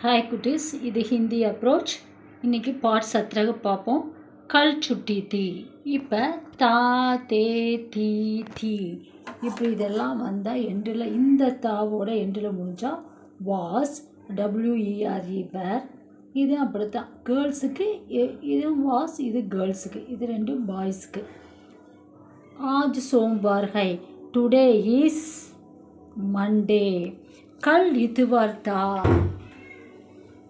हाय कुटीस இது ஹிந்தி அப்ரோச். இன்றைக்கி பார்ட் 17 பார்ப்போம். கல் சுட்டி தீ. இப்போ தா தே தீ தீ இப்படி இதெல்லாம் வந்தால் எண்டில் இந்த தாவோட எண்டில் முடிஞ்சால் வாஸ் WERE வேர். இது அப்படித்தான் கேர்ள்ஸுக்கு, இதுவும் வாஸ், இது கேர்ள்ஸுக்கு, இது ரெண்டும் பாய்ஸுக்கு. ஆஜ் சோம்வார் ஹை, டுடே இஸ் மண்டே. கல் இதுவார் தா.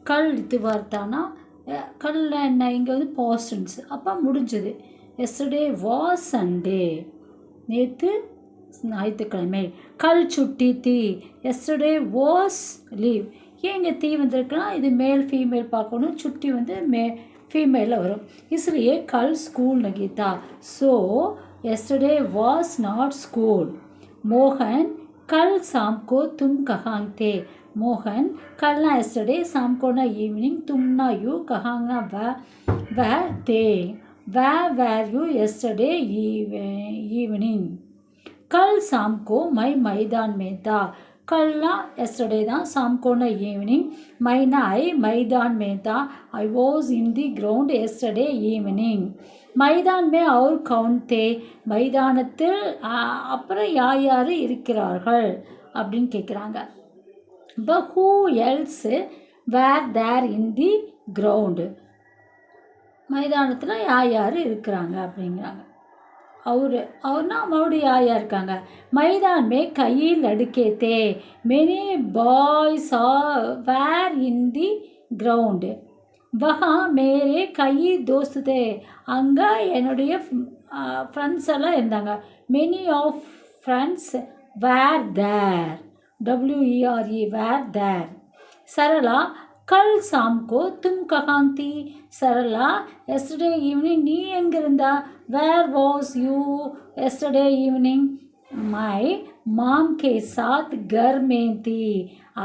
கல் இதுவார்த்தானா கல்ல என்ன, இங்கே வந்து பாஸ்டன்ஸ், அப்போ முடிஞ்சது. எஸ்டர்டே வாஸ் சண்டே, நேற்று ஞாயிற்றுக்கிழமை. கல் சுட்டி தீ, எஸ்டர்டே வாஸ் லீவ். ஏன் இங்கே தீ வந்திருக்குன்னா இது மேல் ஃபீமேல் பார்க்கணும், சுட்டி வந்து ஃபீமேலில் வரும். इसलिए कल स्कूल नहीं था, सो yesterday was not school. Mohan कल शाम को तुम कहाँ थे. मोहन कल ना yesterday, शाम को ना evening, तुम ना you, कहाँ ना where थे. where were you yesterday evening. कल शाम को मैं मैदान में था. कल ना yesterday था, शाम को ना evening, मैं ना आई मैदान में था. I was in the ground yesterday evening. மைதான் மே அவர் கவுன் தே, மைதானத்தில் அப்புறம் யார் யார் இருக்கிறார்கள் அப்படின்னு கேட்குறாங்க. இப்போ who else were there in the ground, மைதானத்தில் யார் யார் இருக்கிறாங்க அப்படிங்கிறாங்க. அவர்னா மறுபடியும் யார் யார் இருக்காங்க. மைதான் மே கையில் அடுக்கே தே, many boys are were in the ground. வஹா மேரே கை தோஸ்து தே, அங்கே என்னுடைய ஃப்ரெண்ட்ஸ் எல்லாம் இருந்தாங்க. Many of friends were there, WERE were there. Sarala கல் சாம் கோ தும் கஹான் தீ. சரளா எஸ்டர்டே ஈவினிங் நீ எங்கே இருந்தா. Where was you yesterday evening. மை மாம் கே சாத் கர் में थी.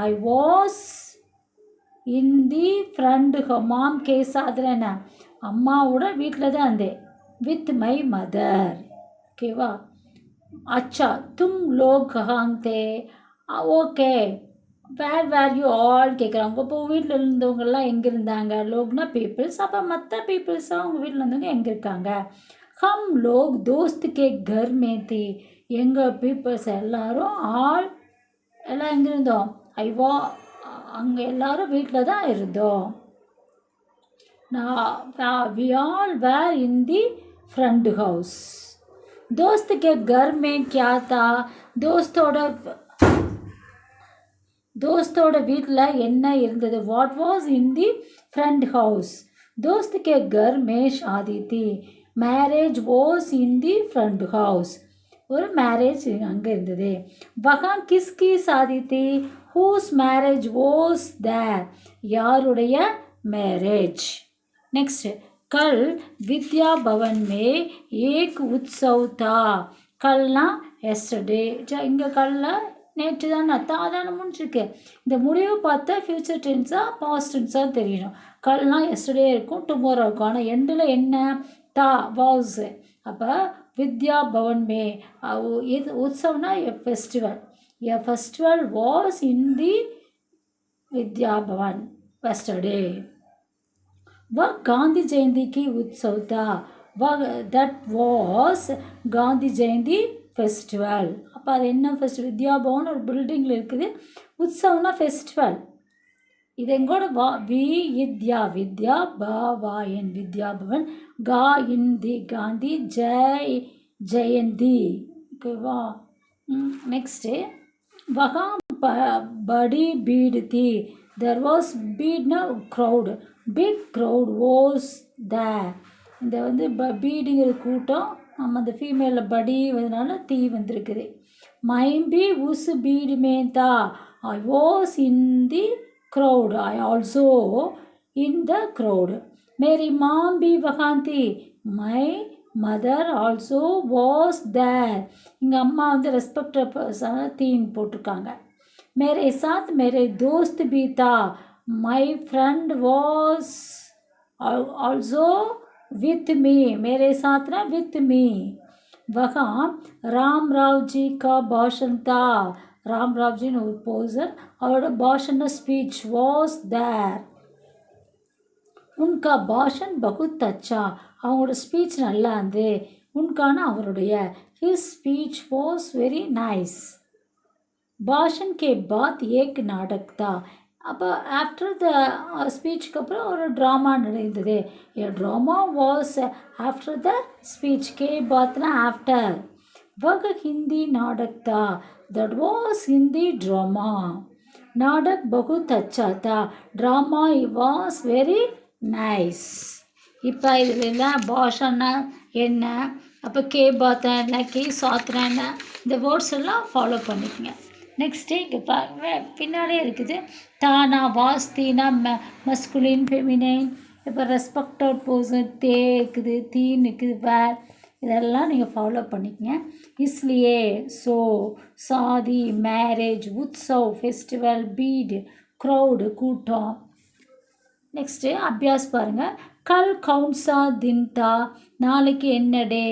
I was in the friend mom case. அதில் என்ன, அம்மாவோட வீட்டில் தான் இருந்தேன். With my mother. ஓகேவா. அச்சா தும் லோக் கஹாங் தே. ஓகே. வேர் யூ ஆல் கேட்குறாங்க. இப்போ வீட்டில் இருந்தவங்கெல்லாம் எங்கே இருந்தாங்க. லோக்னா பீப்புள்ஸ், அப்போ மற்ற பீப்புள்ஸாக அவங்க வீட்டில் இருந்தவங்க எங்கே இருக்காங்க. ஹம் லோக் தோஸ்த் கே கர் மே தி, எங்கள் பீப்புள்ஸ் எல்லோரும் எல்லாம் எங்கே இருந்தோம். ஐவா அங்கே எல்லோரும் வீட்டில் தான் இருந்தோம். We all were in the friend house. தோஸ்த் கே கர் மே கியா தா, தோஸ்தோட வீட்டில் என்ன இருந்தது. What was in the friend house. தோஸ்த் கே கர் மே ஷாதி தி, marriage was in the friend house, ஒரு மேரேஜ் அங்கே இருந்தது. வஹா கிஸ்கி ஷாதி தி, ஹூஸ் மேரேஜ் வாஸ் தேர், யாருடைய மேரேஜ். நெக்ஸ்ட் கல் வித்யா பவன் மே ஏக் உத்சவ் தா. கல்னா எஸ்டர்டே, இங்கே கல்ல நேற்று தான் தாதான முடிஞ்சிருக்கு. இந்த முடிவு பார்த்தா ஃப்யூச்சர் டென்ஸாக பாஸ்ட் டென்ஸாக தெரியணும். கல்னா எஸ்டர்டே இருக்கும், டுமாரோ இருக்கும். ஆனால் எண்டில் என்ன, தா வாஸ். அப்போ வித்யா பவன் மே, இது உற்சவனா எ festival. A festival was in the Vidya Bhavan yesterday. वह गांधी जयंती की उत्सव था. that was Gandhi Jayanti festival. அப்போ அது என்ன ஃபெஸ்டிவல். வித்யா பவன் ஒரு பில்டிங்கில் இருக்குது. உற்சவம்னா ஃபெஸ்டிவல். இது எங்கூட வித்யா பவாயன் வித்யா பவன், கா இந்தி காந்தி ஜெயந்தி. ஓகேவா. நெக்ஸ்ட்டு वहाँ बड़ी भीड़ थी. there was भीड़ crowd, big crowd was there. இந்த வந்து பீடுங்கிற கூட்டம், நம்ம அந்த ஃபீமேலில் படி வந்ததுனால தீ வந்திருக்குது. மைம்பி உஸ் பீடு மேந்தா, I was in the crowd, I also in the crowd. மேரி மாம் பி வகாந்தி, my mother also was there. எங்கள் அம்மா வந்து ரெஸ்பெக்டட் பர்சன் தீன் போட்டிருக்காங்க. மேரே சாத் மேரே தோஸ்த் பி தா, my friend was also with me. மேரே சாத்னா வித் மீ. वहाँ राम राव जी का भाषण था. ராம் ராவ்ஜின்னு ஒரு போசர், அவரோட பாஷன் ஸ்பீச் வாஸ் தேர். உன்கா பாஷன் பகுத் அச்சா, அவங்களோட ஸ்பீச் நல்லா இருந்து. உன்கான அவருடைய, his speech was very nice. பாஷன் கே பாத் ஏக் நாடக் தா, அப்போ ஆஃப்டர் த ஸ்பீச்சுக்கு அப்புறம் ஒரு ட்ராமா நடந்தது. A drama was after the speech. கே பாத்னா ஆஃப்டர். வக ஹிந்தி நாடக் தா, தட் வாஸ் ஹிந்தி ட்ராமா. நாடக் பகுத் அச்சா தா, ட்ராமா வாஸ் வெரி நைஸ். இப்போ இதில் என்ன பாஷன்னா என்ன, அப்போ கே பாத்தா என்ன, கே சாத்னா என்ன, இந்த வேர்ட்ஸ் எல்லாம் ஃபாலோ பண்ணிக்கங்க. நெக்ஸ்ட்டு இங்கே பின்னாடியே இருக்குது தானா, வாஸ், தீனா, மஸ்குலின், ஃபெமினைன். இப்போ ரெஸ்பெக்டட் பர்சன் தே இருக்குது, தீன் இருக்குது, வேர், இதெல்லாம் நீங்கள் ஃபாலோ பண்ணிக்கங்க. இஸ்லியே, ஸோ, சாதி, marriage, Utsav, festival, bead, crowd, கூட்டம். நெக்ஸ்ட்டு அபியாஸ் பாருங்கள். கல் கவுன்சா தின் தா, நாளைக்கு என்ன டே.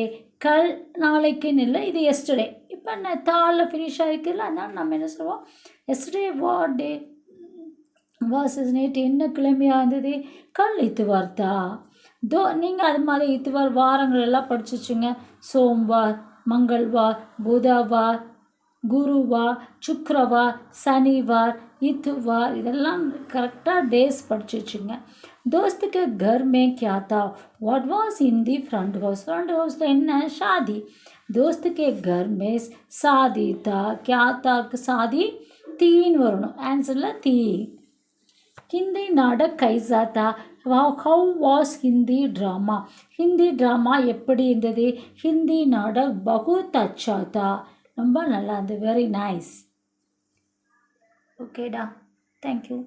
கல் நாளைக்குன்னு இல்லை, இது எஸ்டர்டே. இப்போ நான் தாளில் ஃபினிஷ் ஆகிருக்குல்ல, அதனால் நம்ம என்ன சொல்லுவோம், எஸ்டர்டே வாட் டே வாஸ், நேற்று என்ன கிழமையாக இருந்தது, கல் இத்துவார் தா. நீங்கள் அது மாதிரி இத்துவார் வாரங்கள் எல்லாம் படிச்சு வச்சுங்க. சோம்வார், மங்கள்வார், புதவார், குருவார், சுக்ரவார், சனிவார், இத்துவார், இதெல்லாம் கரெக்டாக டேஸ் படிச்சு வச்சுங்க. दोस्त के घर में क्या था, what was in the front house. Front हाउஸில் என்ன, ஷாதி. दोस्त के घर में शादी था, क्या था, शादी तीन வரணும், ஆன்சரில் தீ. ஹிந்தி நாடக் கைசா தா, how was Hindi drama. Hindi drama எப்படி இருந்தது, ஹிந்தி நாடக் பகுத் அச்சா தா, ரொம்ப நல்லா இருந்தது, வெரி நைஸ். ஓகேடா, தேங்க்யூ.